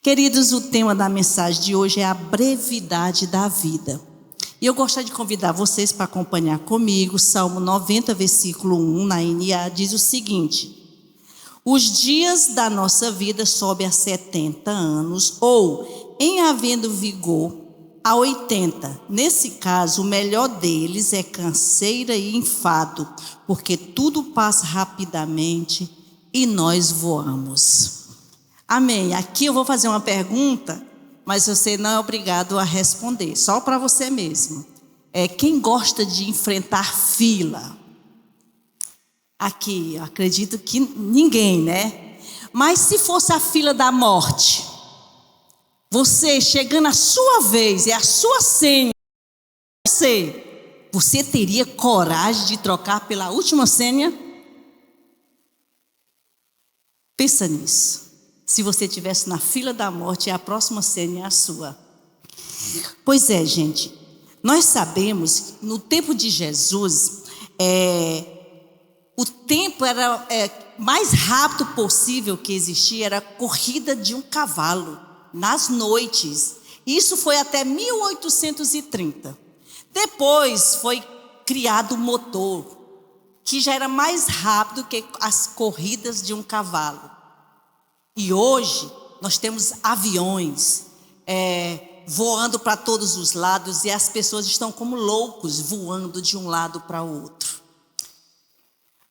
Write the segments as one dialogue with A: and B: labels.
A: Queridos, o tema da mensagem de hoje é a brevidade da vida. E eu gostaria de convidar vocês para acompanhar comigo. Salmo 90, versículo 1, na NA, diz o seguinte: os dias da nossa vida sobem a 70 anos, ou, em havendo vigor, a 80. Nesse caso, o melhor deles é canseira e enfado, porque tudo passa rapidamente e nós voamos. Amém. Aqui eu vou fazer uma pergunta, mas você não é obrigado a responder, só para você mesmo. Quem gosta de enfrentar fila? Aqui, eu acredito que ninguém, né? Mas se fosse a fila da morte, você chegando a sua vez, é a sua senha, você teria coragem de trocar pela última senha? Pensa nisso. Se você estivesse na fila da morte, a próxima senha é a sua. Pois é, gente. Nós sabemos, no tempo de Jesus, o tempo era mais rápido possível que existia, era a corrida de um cavalo, nas noites. Isso foi até 1830. Depois foi criado o motor, que já era mais rápido que as corridas de um cavalo. E hoje nós temos aviões voando para todos os lados, e as pessoas estão como loucos voando de um lado para o outro.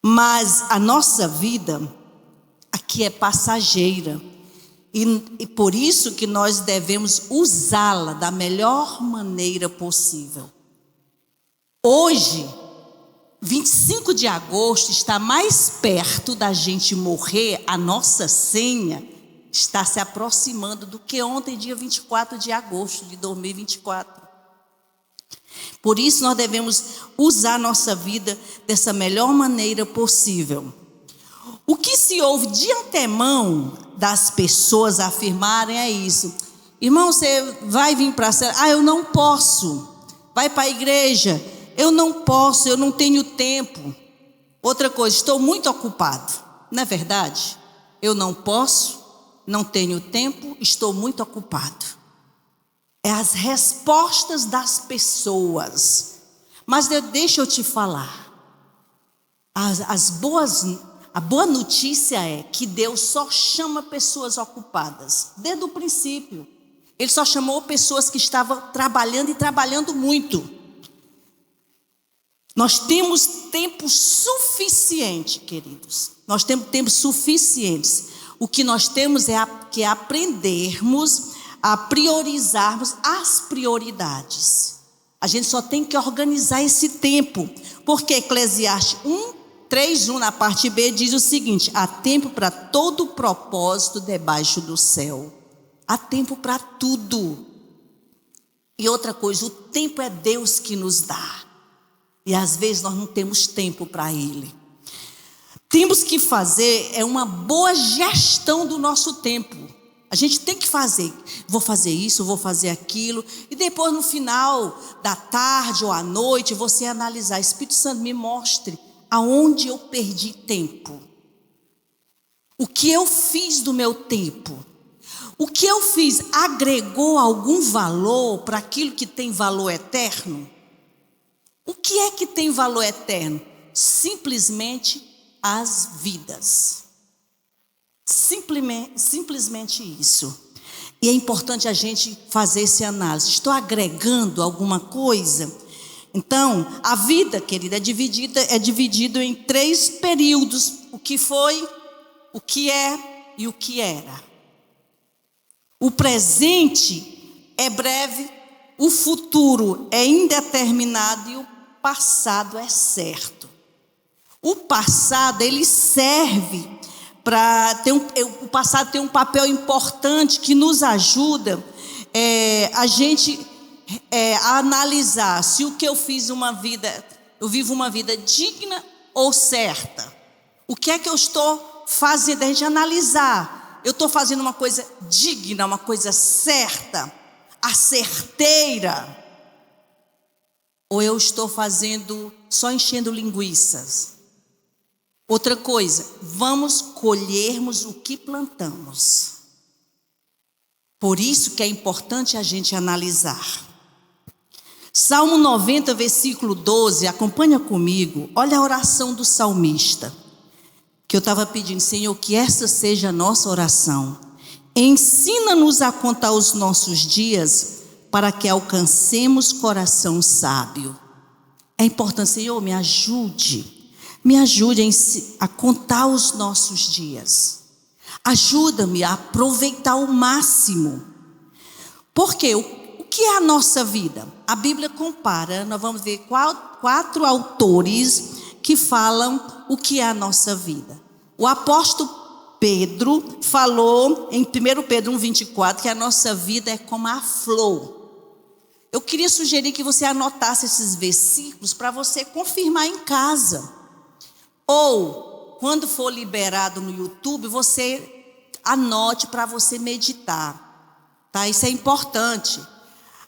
A: Mas a nossa vida aqui é passageira, e por isso que nós devemos usá-la da melhor maneira possível. Hoje, 25 de agosto, está mais perto da gente morrer. A nossa senha está se aproximando do que ontem, dia 24 de agosto de 2024. Por isso nós devemos usar a nossa vida dessa melhor maneira possível. O que se ouve de antemão das pessoas afirmarem é isso: irmão, você vai vir para a célula? Eu não posso. Vai para a igreja? Eu não posso, eu não tenho tempo. Outra coisa, estou muito ocupado. Não é verdade? Eu não posso, não tenho tempo, estou muito ocupado. É as respostas das pessoas. Mas deixa eu te falar. A boa notícia é que Deus só chama pessoas ocupadas. Desde o princípio. Ele só chamou pessoas que estavam trabalhando e trabalhando muito. Nós temos tempo suficiente, queridos. Nós temos tempo suficiente. O que nós temos é que aprendermos a priorizarmos as prioridades. A gente só tem que organizar esse tempo. Porque Eclesiastes 3:1, na parte B, diz o seguinte: há tempo para todo propósito debaixo do céu. Há tempo para tudo. E outra coisa, o tempo é Deus que nos dá. E às vezes nós não temos tempo para Ele. Temos que fazer uma boa gestão do nosso tempo. A gente tem que fazer. Vou fazer isso, vou fazer aquilo. E depois no final da tarde ou à noite você analisar: Espírito Santo, me mostre aonde eu perdi tempo. O que eu fiz do meu tempo? O que eu fiz agregou algum valor para aquilo que tem valor eterno? O que é que tem valor eterno? Simplesmente as vidas. Simplesmente isso. E é importante a gente fazer essa análise. Estou agregando alguma coisa? Então, a vida, querida, é dividida em 3 períodos: o que foi, o que é e o que era. O presente é breve, o futuro é indeterminado e o passado é certo. O passado, ele serve para o passado tem um papel importante que nos ajuda a gente a analisar se o que eu fiz eu vivo uma vida digna ou certa. O que é que eu estou fazendo? A gente analisar. Eu estou fazendo uma coisa digna, uma coisa certa, a certeira, ou eu estou fazendo só enchendo linguiças? Outra coisa, vamos colhermos o que plantamos. Por isso que é importante a gente analisar. Salmo 90, versículo 12, acompanha comigo. Olha a oração do salmista, que eu estava pedindo: Senhor, que essa seja a nossa oração. Ensina-nos a contar os nossos dias, para que alcancemos coração sábio. É importante, Senhor, me ajude a contar os nossos dias. Ajuda-me a aproveitar o máximo. Porque o que é a nossa vida? A Bíblia compara, nós vamos ver quatro autores que falam o que é a nossa vida. O apóstolo Pedro falou em 1 Pedro 1,24 que a nossa vida é como a flor. Eu queria sugerir que você anotasse esses versículos para você confirmar em casa. Ou, quando for liberado no YouTube, você anote para você meditar. Tá? Isso é importante.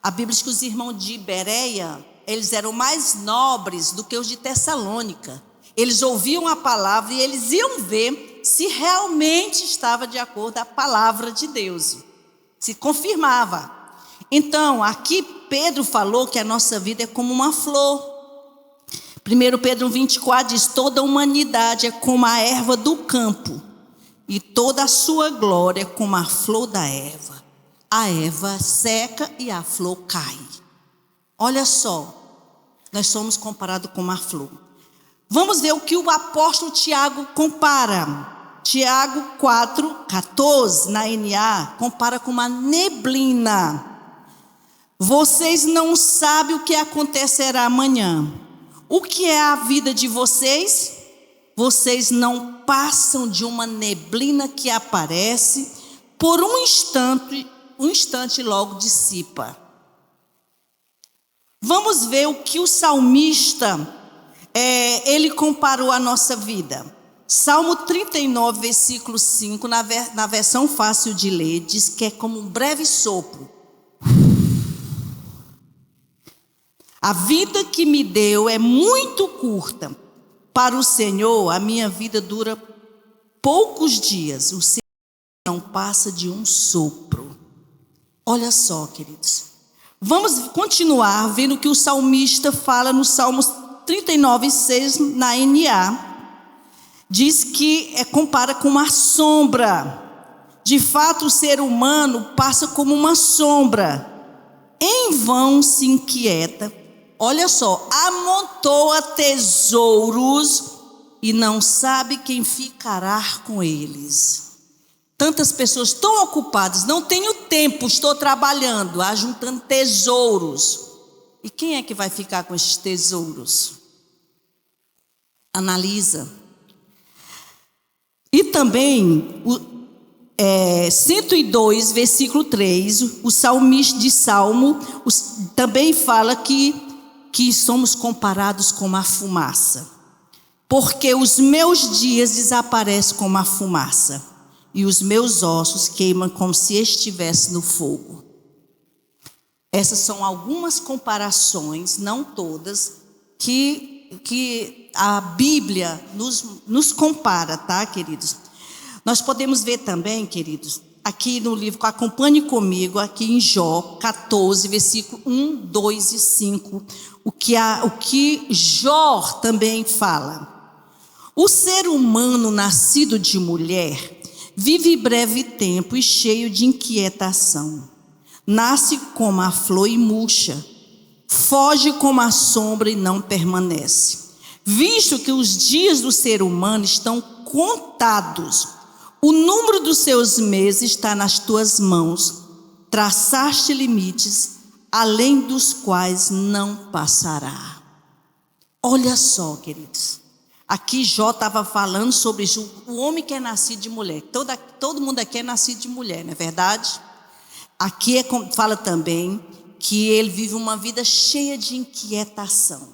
A: A Bíblia diz que os irmãos de Bereia, eles eram mais nobres do que os de Tessalônica. Eles ouviam a palavra e eles iam ver se realmente estava de acordo com a palavra de Deus. Se confirmava. Então, aqui Pedro falou que a nossa vida é como uma flor. 1 Pedro 1,24 diz: toda a humanidade é como a erva do campo, e toda a sua glória é como a flor da erva. A erva seca e a flor cai. Olha só, nós somos comparados com uma flor. Vamos ver o que o apóstolo Tiago compara. Tiago 4,14 na NA compara com uma neblina. Vocês não sabem o que acontecerá amanhã. O que é a vida de vocês? Vocês não passam de uma neblina que aparece por um instante logo dissipa. Vamos ver o que o salmista, ele comparou a nossa vida. Salmo 39, versículo 5, na versão fácil de ler, diz que é como um breve sopro. A vida que me deu é muito curta. Para o Senhor, a minha vida dura poucos dias. O Senhor não passa de um sopro. Olha só, queridos. Vamos continuar vendo o que o salmista fala no Salmo 39, 6, na NA. Diz que compara com uma sombra. De fato, o ser humano passa como uma sombra. Em vão se inquieta. Olha só, amontoa tesouros e não sabe quem ficará com eles. Tantas pessoas tão ocupadas, não tenho tempo, estou trabalhando, ajuntando tesouros. E quem é que vai ficar com esses tesouros? Analisa. E também, 102, versículo 3, o salmista de Salmo também fala que somos comparados com uma fumaça. Porque os meus dias desaparecem como a fumaça, e os meus ossos queimam como se estivesse no fogo. Essas são algumas comparações, não todas, que a Bíblia nos compara, tá, queridos? Nós podemos ver também, queridos, aqui no livro, acompanhe comigo, aqui em Jó 14, versículo 1, 2 e 5, o que Jó também fala. O ser humano nascido de mulher vive breve tempo e cheio de inquietação. Nasce como a flor e murcha, foge como a sombra e não permanece. Visto que os dias do ser humano estão contados, o número dos seus meses está nas tuas mãos. Traçaste limites, além dos quais não passará. Olha só, queridos. Aqui Jó estava falando sobre o homem que é nascido de mulher. Todo mundo aqui é nascido de mulher, não é verdade? Aqui fala também que ele vive uma vida cheia de inquietação.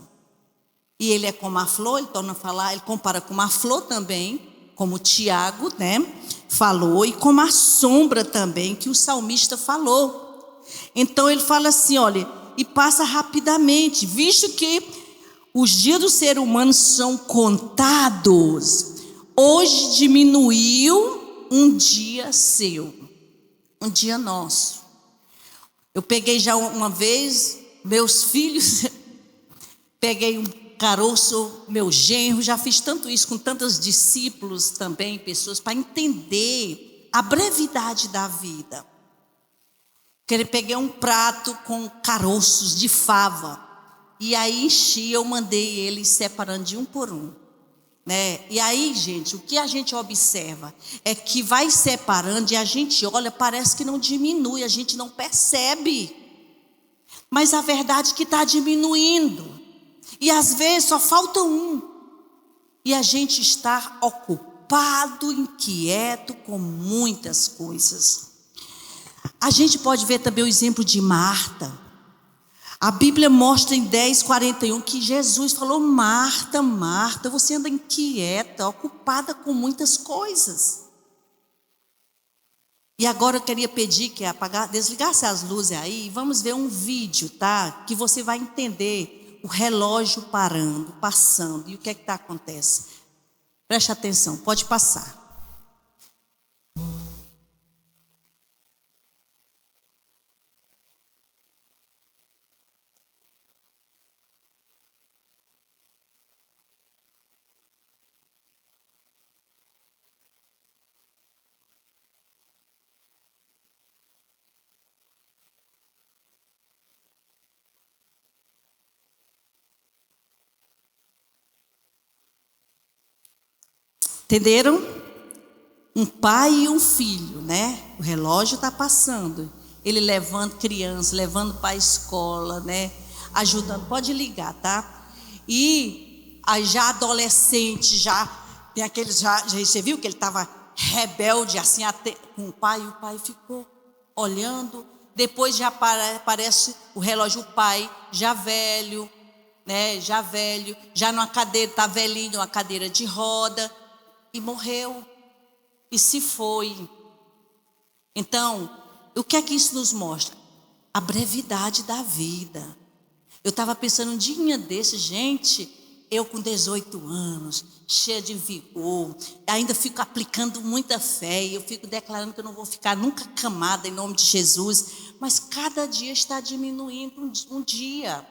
A: E ele é como a flor, ele torna a falar, ele compara com uma flor também, como Tiago, né, falou, e como a sombra também, que o salmista falou. Então ele fala assim, olha, e passa rapidamente, visto que os dias do ser humano são contados. Hoje diminuiu um dia seu, um dia nosso. Eu peguei já uma vez, meus filhos, peguei um caroço, meu genro, já fiz tanto isso com tantos discípulos também, pessoas, para entender a brevidade da vida. Eu peguei um prato com caroços de fava, e aí enchi, eu mandei eles separando de um por um, né? E aí, gente, o que a gente observa é que vai separando e a gente olha, parece que não diminui, a gente não percebe, mas a verdade é que está diminuindo, e às vezes só falta um, e a gente está ocupado, inquieto com muitas coisas. A gente pode ver também o exemplo de Marta. A Bíblia mostra em 10:41 que Jesus falou: Marta, Marta, você anda inquieta, ocupada com muitas coisas. E agora eu queria pedir que desligasse as luzes aí, e vamos ver um vídeo, tá? Que você vai entender o relógio parando, passando, e o que é que acontece. Preste atenção, pode passar. Entenderam? Um pai e um filho, né? O relógio está passando. Ele levando criança, levando para a escola, né? Ajudando, pode ligar, tá? E aí já adolescente, já tem aqueles, já você viu que ele estava rebelde assim até, com o pai ficou olhando. Depois já aparece o relógio, o pai já velho, né? Já velho, já numa cadeira, está velhinho, uma cadeira de roda. E morreu, e se foi. Então, o que é que isso nos mostra? A brevidade da vida. Eu estava pensando um dia desse, gente, eu com 18 anos, cheia de vigor, ainda fico aplicando muita fé, e eu fico declarando que eu não vou ficar nunca camada em nome de Jesus, mas cada dia está diminuindo um dia,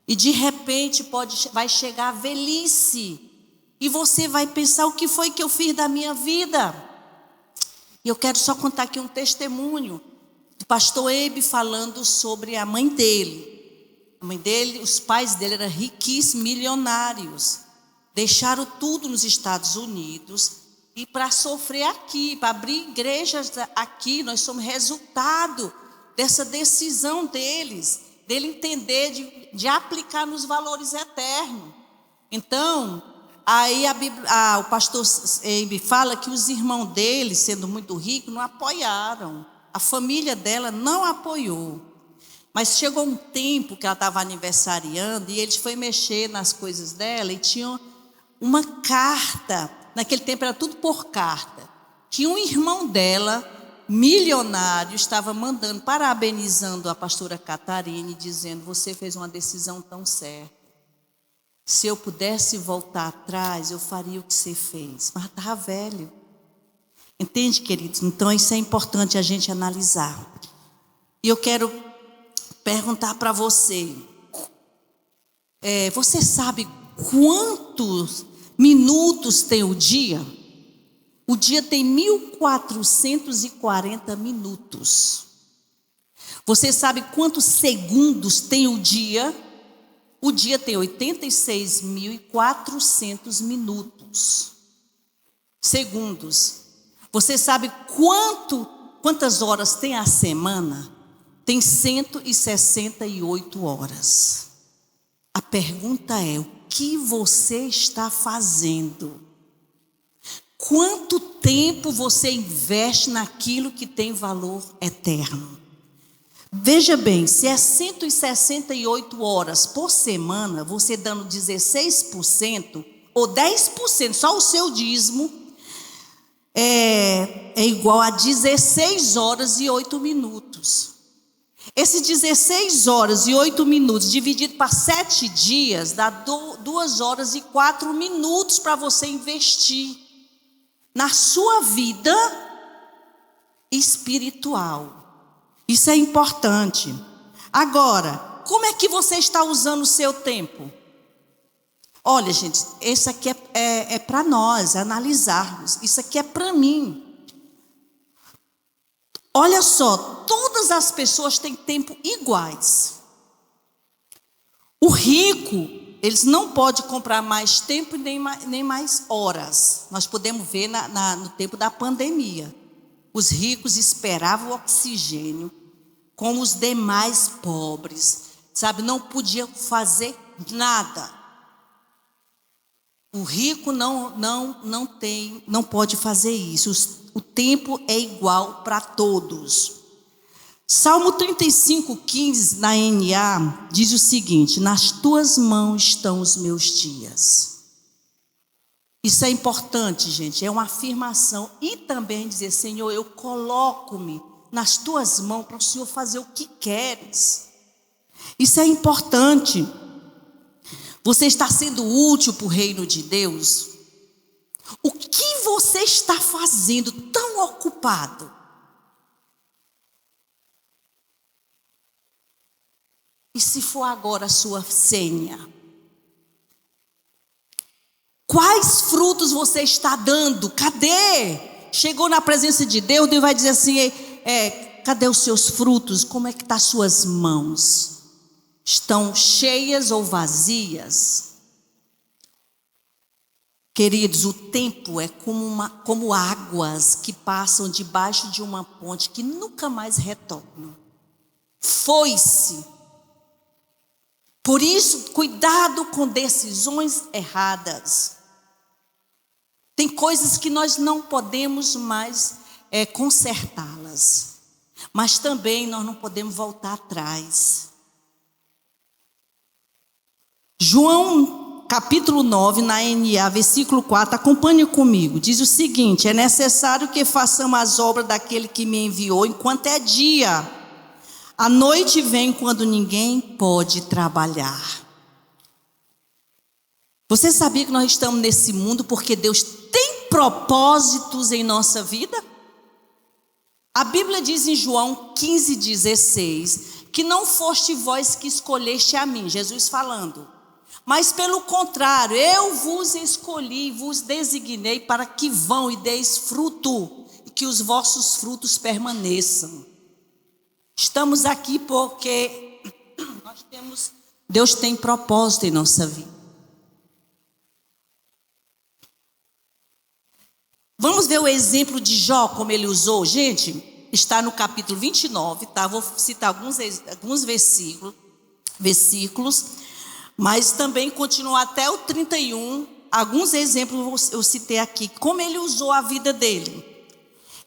A: e de repente vai chegar a velhice, e você vai pensar: o que foi que eu fiz da minha vida? E eu quero só contar aqui um testemunho do pastor Eibe falando sobre a mãe dele. A mãe dele, os pais dele eram riquíssimos, milionários. Deixaram tudo nos Estados Unidos e para sofrer aqui, para abrir igrejas aqui. Nós somos resultado dessa decisão deles, dele entender, de aplicar nos valores eternos. Então, aí o pastor Eibe fala que os irmãos dele, sendo muito ricos, não apoiaram. A família dela não apoiou. Mas chegou um tempo que ela estava aniversariando e eles foram mexer nas coisas dela e tinha uma carta. Naquele tempo era tudo por carta. Que um irmão dela, milionário, estava mandando, parabenizando a pastora Catarine, dizendo: você fez uma decisão tão certa. Se eu pudesse voltar atrás, eu faria o que você fez. Mas estava velho. Entende, queridos? Então isso é importante a gente analisar. E eu quero perguntar para você. Você sabe quantos minutos tem o dia? O dia tem 1440 minutos. Você sabe quantos segundos tem o dia? O dia tem 86.400 minutos. Segundos. Você sabe quantas horas tem a semana? Tem 168 horas. A pergunta é: o que você está fazendo? Quanto tempo você investe naquilo que tem valor eterno? Veja bem, se é 168 horas por semana, você dando 16% ou 10%, só o seu dízimo, é igual a 16 horas e 8 minutos. Esses 16 horas e 8 minutos dividido para 7 dias, dá 2 horas e 4 minutos para você investir na sua vida espiritual. Isso é importante. Agora, como é que você está usando o seu tempo? Olha, gente, isso aqui é para nós analisarmos. Isso aqui é para mim. Olha só, todas as pessoas têm tempo iguais. O rico, eles não podem comprar mais tempo nem mais horas. Nós podemos ver no tempo da pandemia. Os ricos esperavam o oxigênio, como os demais pobres, sabe, não podiam fazer nada. O rico não pode fazer isso. O tempo é igual para todos. Salmo 35:15 na NA diz o seguinte: nas tuas mãos estão os meus dias. Isso é importante, gente, é uma afirmação. E também dizer: Senhor, eu coloco-me nas tuas mãos para o Senhor fazer o que queres. Isso é importante. Você está sendo útil para o reino de Deus? O que você está fazendo tão ocupado? E se for agora a sua senha? Quais frutos você está dando? Cadê? Chegou na presença de Deus, Deus vai dizer assim: cadê os seus frutos? Como é que estão as suas mãos? Estão cheias ou vazias? Queridos, o tempo é como águas que passam debaixo de uma ponte que nunca mais retornam. Foi-se. Por isso, cuidado com decisões erradas. Tem coisas que nós não podemos mais consertá-las. Mas também nós não podemos voltar atrás. João capítulo 9, na NA, versículo 4, acompanhe comigo. Diz o seguinte: é necessário que façamos as obras daquele que me enviou enquanto é dia. A noite vem quando ninguém pode trabalhar. Você sabia que nós estamos nesse mundo porque Deus tem propósitos em nossa vida? A Bíblia diz em João 15:16 que não foste vós que escolheste a mim, Jesus falando, mas pelo contrário, eu vos escolhi, vos designei para que vão e deis fruto, e que os vossos frutos permaneçam. Estamos aqui porque Deus tem propósito em nossa vida. Vamos ver o exemplo de Jó, como ele usou. Gente, está no capítulo 29, tá? Vou citar alguns versículos, mas também continuar até o 31. Alguns exemplos eu citei aqui, como ele usou a vida dele.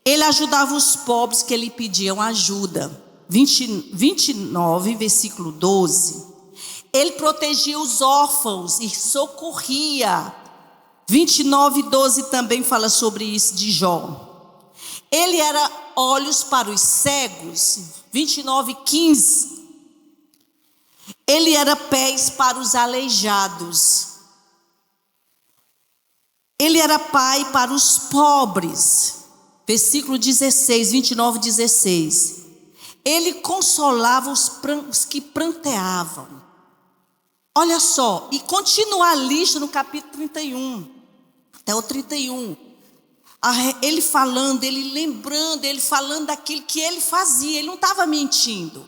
A: Ele ajudava os pobres que lhe pediam ajuda. 29, versículo 12. Ele protegia os órfãos e socorria. 29:12 também fala sobre isso de Jó. Ele era olhos para os cegos. 29:15. Ele era pés para os aleijados. Ele era pai para os pobres. Versículo 16, 29:16. Ele consolava os que pranteavam. Olha só, e continua a lista no capítulo 31. Até o 31, ele falando, ele lembrando, ele falando daquilo que ele fazia, ele não estava mentindo.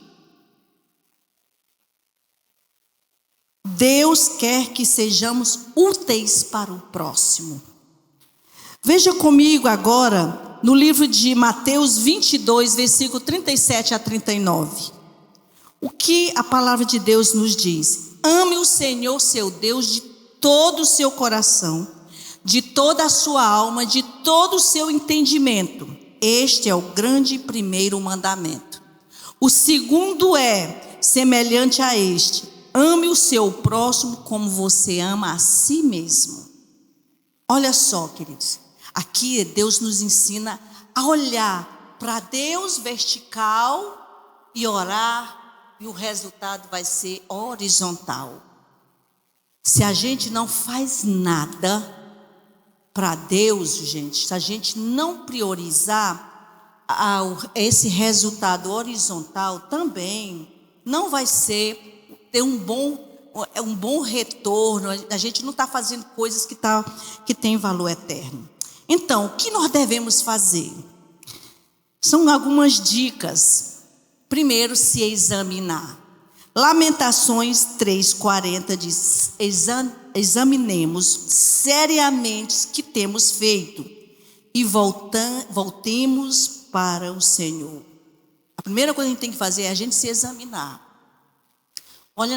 A: Deus quer que sejamos úteis para o próximo. Veja comigo agora, no livro de Mateus 22, versículo 37 a 39. O que a palavra de Deus nos diz? Ame o Senhor seu Deus de todo o seu coração, de toda a sua alma, de todo o seu entendimento. Este é o grande primeiro mandamento. O segundo é semelhante a este: ame o seu próximo como você ama a si mesmo. Olha só, queridos, aqui Deus nos ensina a olhar para Deus vertical e orar, e o resultado vai ser horizontal. Se a gente não faz nada para Deus, gente, se a gente não priorizar, esse resultado horizontal também não vai ter um bom retorno. A gente não está fazendo coisas que têm valor eterno. Então, o que nós devemos fazer? São algumas dicas. Primeiro, se examinar. Lamentações 3:40 diz: examinemos seriamente o que temos feito e voltemos para o Senhor. A primeira coisa que a gente tem que fazer é a gente se examinar. Olha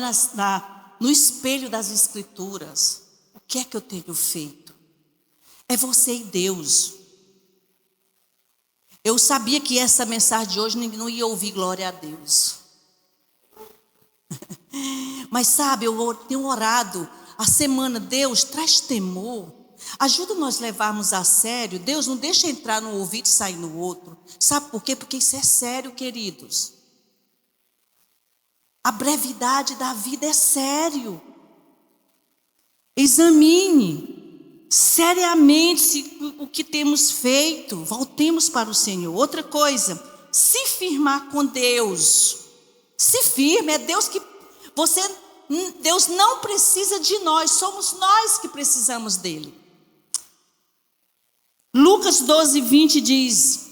A: no espelho das Escrituras. O que é que eu tenho feito? É você e Deus. Eu sabia que essa mensagem de hoje não ia ouvir glória a Deus. Mas sabe, eu tenho orado a semana. Deus, traz temor. Ajuda nós a levarmos a sério. Deus, não deixa entrar no ouvido e sair no outro. Sabe por quê? Porque isso é sério, queridos. A brevidade da vida é sério. Examine seriamente o que temos feito. Voltemos para o Senhor. Outra coisa, se firmar com Deus. Se firme, é Deus que Deus não precisa de nós, somos nós que precisamos dele. Lucas 12:20 diz: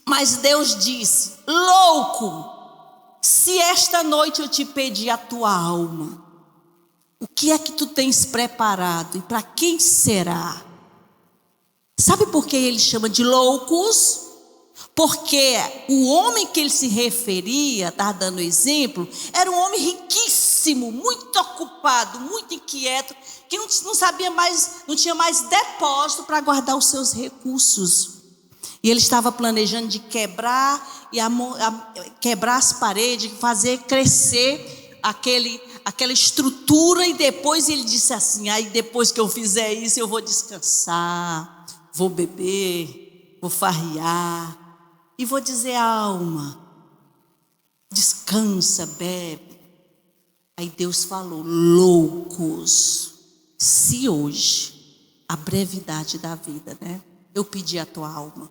A: mas Deus disse: louco, se esta noite eu te pedir a tua alma, o que é que tu tens preparado e para quem será? Sabe por que ele chama de loucos? Porque o homem que ele se referia, está dando exemplo, era um homem riquíssimo, muito ocupado, muito inquieto, que não sabia mais, não tinha mais depósito para guardar os seus recursos. E ele estava planejando de quebrar quebrar as paredes, fazer crescer aquela estrutura, e depois ele disse assim: aí depois que eu fizer isso, eu vou descansar, vou beber, vou farrear. E vou dizer à alma: descansa, bebe. Aí Deus falou: loucos, se hoje, a brevidade da vida, né? Eu pedi a tua alma.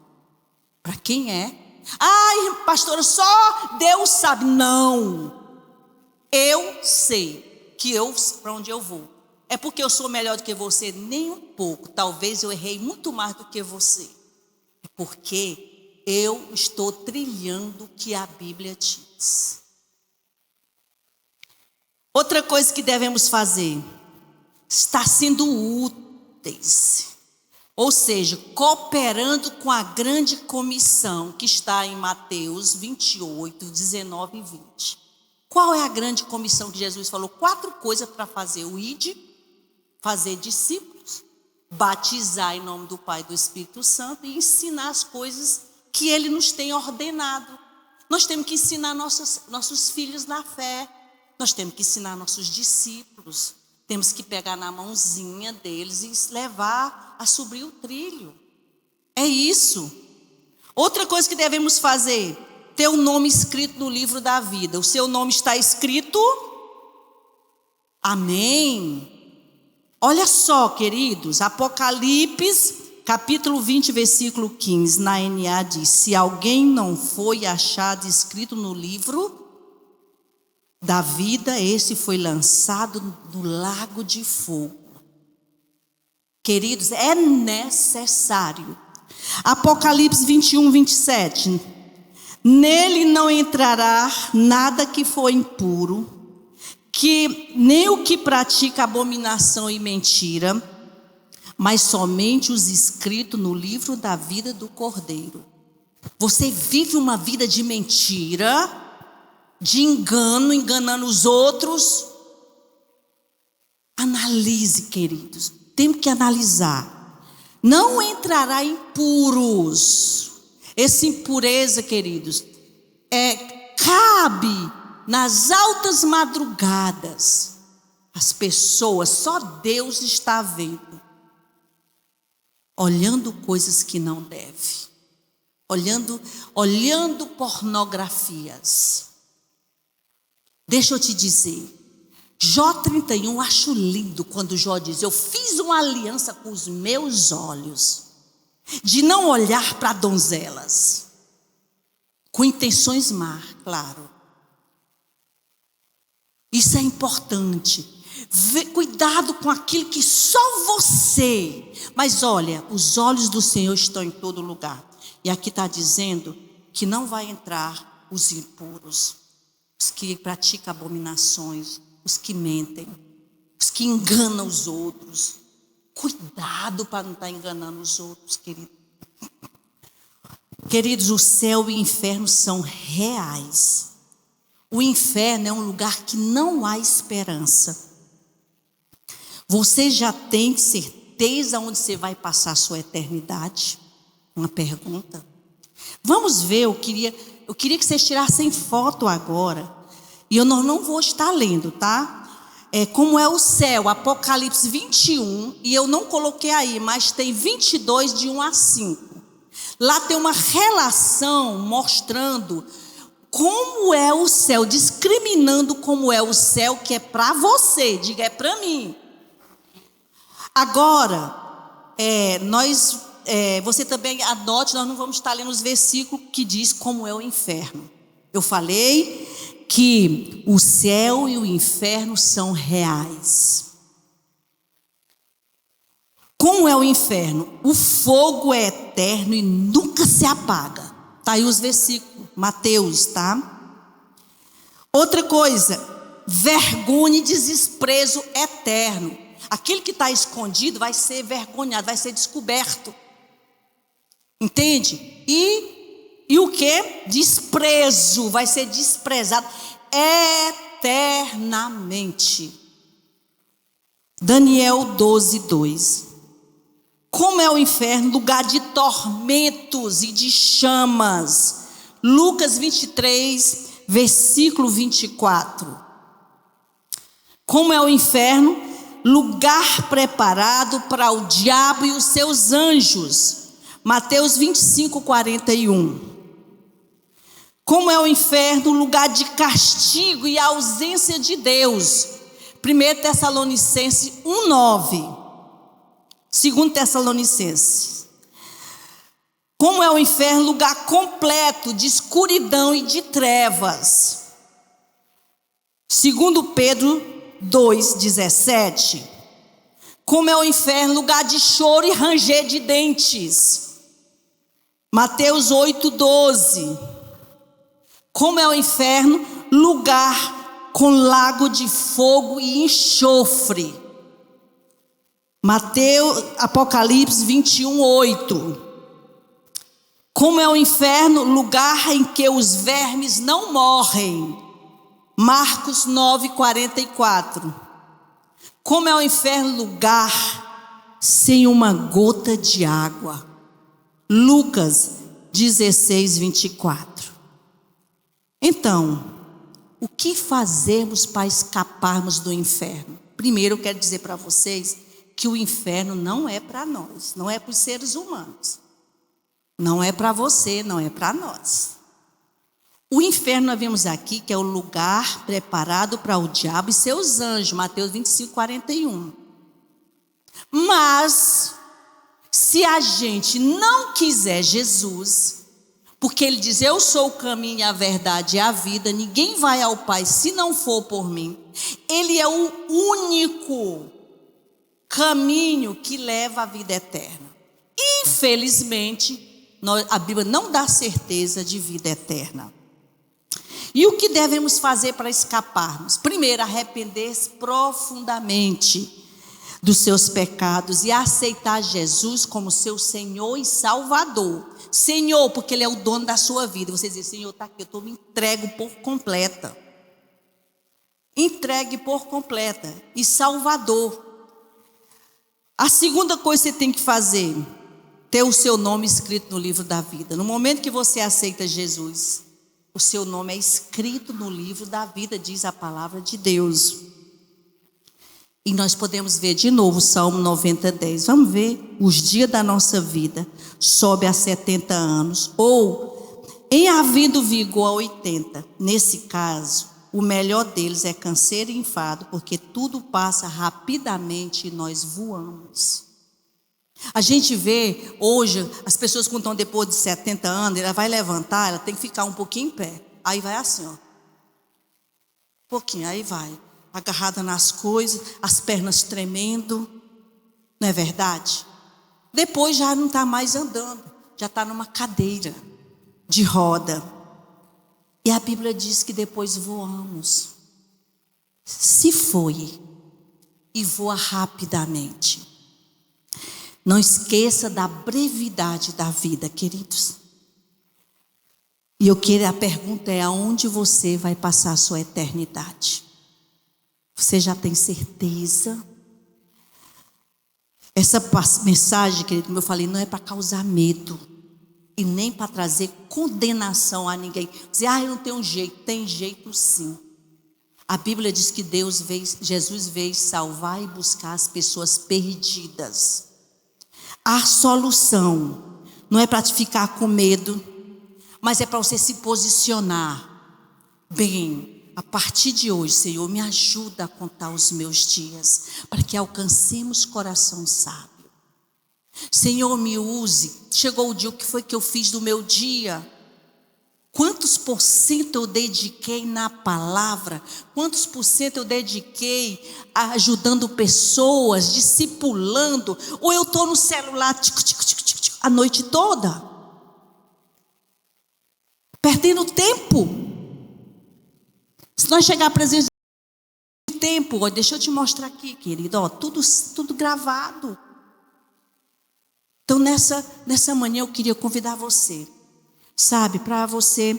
A: Para quem é? Ai, pastora, só Deus sabe. Não. Eu sei para onde eu vou. É porque eu sou melhor do que você? Nem um pouco. Talvez eu errei muito mais do que você. É porque eu estou trilhando o que a Bíblia diz. Outra coisa que devemos fazer: estar sendo úteis. Ou seja, cooperando com a grande comissão que está em Mateus 28, 19 e 20. Qual é a grande comissão que Jesus falou? 4 coisas para fazer: o ide, fazer discípulos, batizar em nome do Pai e do Espírito Santo e ensinar as coisas que Ele nos tem ordenado. Nós temos que ensinar nossos filhos na fé. Nós temos que ensinar nossos discípulos. Temos que pegar na mãozinha deles e levar a subir o trilho. É isso. Outra coisa que devemos fazer: ter o nome escrito no livro da vida. O seu nome está escrito? Amém. Olha só, queridos, Apocalipse capítulo 20, versículo 15, na NA diz: se alguém não foi achado escrito no livro da vida, esse foi lançado no lago de fogo. Queridos, é necessário. Apocalipse 21, 27. Nele não entrará nada que for impuro, que nem o que pratica abominação e mentira, mas somente os escritos no livro da vida do Cordeiro. Você vive uma vida de mentira, de engano, enganando os outros? Analise, queridos. Temos que analisar. Não entrará impuros. Essa impureza, queridos, cabe nas altas madrugadas. As pessoas, só Deus está vendo, olhando coisas que não deve, olhando pornografias. Deixa eu te dizer, Jó 31, acho lindo quando Jó diz: eu fiz uma aliança com os meus olhos, de não olhar para donzelas. com intenções más, claro. Isso é importante. Cuidado com aquilo que só você. Mas olha, os olhos do Senhor estão em todo lugar. E aqui está dizendo que não vai entrar os impuros, os que praticam abominações, os que mentem, os que enganam os outros. Cuidado para não estar enganando os outros, querido. Queridos, o céu e o inferno são reais. O inferno é um lugar que não há esperança. Você já tem certeza onde você vai passar a sua eternidade? Uma pergunta. Vamos ver, eu queria que vocês tirassem foto agora. E nós não vou estar lendo, tá? Como é o céu, Apocalipse 21. E eu não coloquei aí, mas tem 22, de 1 a 5. Lá tem uma relação mostrando como é o céu, discriminando como é o céu que é para você. Diga, é para mim. Agora, você também anote, nós não vamos estar lendo os versículos que diz como é o inferno. Eu falei que o céu e o inferno são reais. Como é o inferno? O fogo é eterno e nunca se apaga. Está aí os versículos, Mateus, tá? Outra coisa, vergonha e desprezo eterno. Aquele que está escondido vai ser vergonhado, vai ser descoberto. Entende? E o que? Desprezo, vai ser desprezado eternamente. Daniel 12, 2. Como é o inferno? Lugar de tormentos e de chamas. Lucas 23, versículo 24. Como é o inferno? Lugar preparado para o diabo e os seus anjos. Mateus 25, 41. Como é o inferno? Lugar de castigo e ausência de Deus. 1 Tessalonicenses 1, 9. 2 Tessalonicenses. Como é o inferno? Lugar completo de escuridão e de trevas. 2 Pedro 2,17. Como é o inferno? Lugar de choro e ranger de dentes. Mateus 8,12. Como é o inferno? Lugar com lago de fogo e enxofre. Apocalipse 21:8. Como é o inferno? Lugar em que os vermes não morrem. Marcos 9:44. Como é o inferno? Lugar sem uma gota de água. Lucas 16:24. Então, o que fazemos para escaparmos do inferno? Primeiro eu quero dizer para vocês que o inferno não é para nós, não é para os seres humanos. Não é para você, não é para nós. O inferno nós vemos aqui que é o lugar preparado para o diabo e seus anjos, Mateus 25, 41. Mas, se a gente não quiser Jesus, porque ele diz, eu sou o caminho, a verdade e a vida, ninguém vai ao Pai se não for por mim. Ele é o único caminho que leva à vida eterna. Infelizmente, a Bíblia não dá certeza de vida eterna. E o que devemos fazer para escaparmos? Primeiro, arrepender-se profundamente dos seus pecados e aceitar Jesus como seu Senhor e Salvador. Senhor, porque Ele é o dono da sua vida. Você diz, Senhor, está aqui, eu estou me entregue por completa. Entregue por completa. E Salvador. A segunda coisa que você tem que fazer, ter o seu nome escrito no livro da vida. No momento que você aceita Jesus, o seu nome é escrito no livro da vida, diz a palavra de Deus. E nós podemos ver de novo o Salmo 90:10. Vamos ver, os dias da nossa vida sobe a 70 anos, ou em havendo vigor a 80. Nesse caso, o melhor deles é canseiro e enfado, porque tudo passa rapidamente e nós voamos. A gente vê hoje, as pessoas quando estão depois de 70 anos, ela vai levantar, ela tem que ficar um pouquinho em pé. Aí vai assim, ó. Um pouquinho, aí vai. Agarrada nas coisas, as pernas tremendo. Não é verdade? Depois já não está mais andando, já está numa cadeira de roda. E a Bíblia diz que depois voamos. Se foi e voa rapidamente. Não esqueça da brevidade da vida, queridos. E a pergunta é: aonde você vai passar a sua eternidade? Você já tem certeza? Essa mensagem, querido, como eu falei, não é para causar medo e nem para trazer condenação a ninguém. Dizer, eu não tenho jeito. Tem jeito sim. A Bíblia diz que Jesus veio salvar e buscar as pessoas perdidas. A solução não é para te ficar com medo, mas é para você se posicionar bem. A partir de hoje, Senhor, me ajuda a contar os meus dias, para que alcancemos coração sábio. Senhor, me use. Chegou o dia, o que foi que eu fiz do meu dia? Quantos por cento eu dediquei na palavra? Quantos por cento eu dediquei ajudando pessoas, discipulando? Ou eu estou no celular a noite toda? Perdendo tempo. Se nós chegar à presença de tempo, deixa eu te mostrar aqui, querido, tudo gravado. Então nessa manhã eu queria convidar você, sabe, para você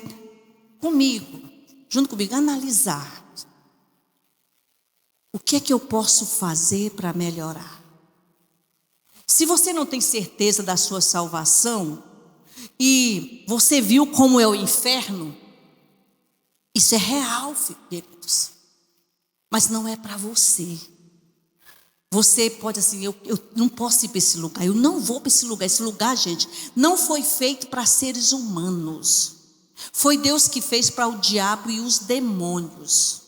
A: junto comigo, analisar o que é que eu posso fazer para melhorar. Se você não tem certeza da sua salvação e você viu como é o inferno, isso é real, queridos, mas não é para você. Você pode assim, eu não posso ir para esse lugar, eu não vou para esse lugar. Esse lugar, gente, não foi feito para seres humanos. Foi Deus que fez para o diabo e os demônios.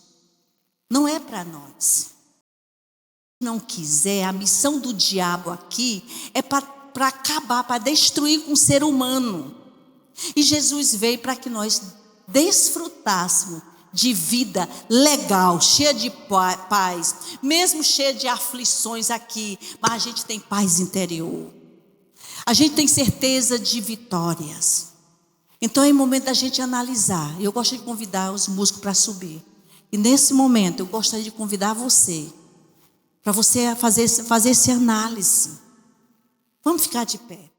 A: Não é para nós. Se não quiser, a missão do diabo aqui é para acabar, para destruir com o ser humano. E Jesus veio para que nós desfrutássemos de vida legal, cheia de paz, mesmo cheia de aflições aqui, mas a gente tem paz interior, a gente tem certeza de vitórias. Então é momento da gente analisar. Eu gosto de convidar os músicos para subir, e nesse momento eu gostaria de convidar você, para você fazer essa análise. Vamos ficar de pé.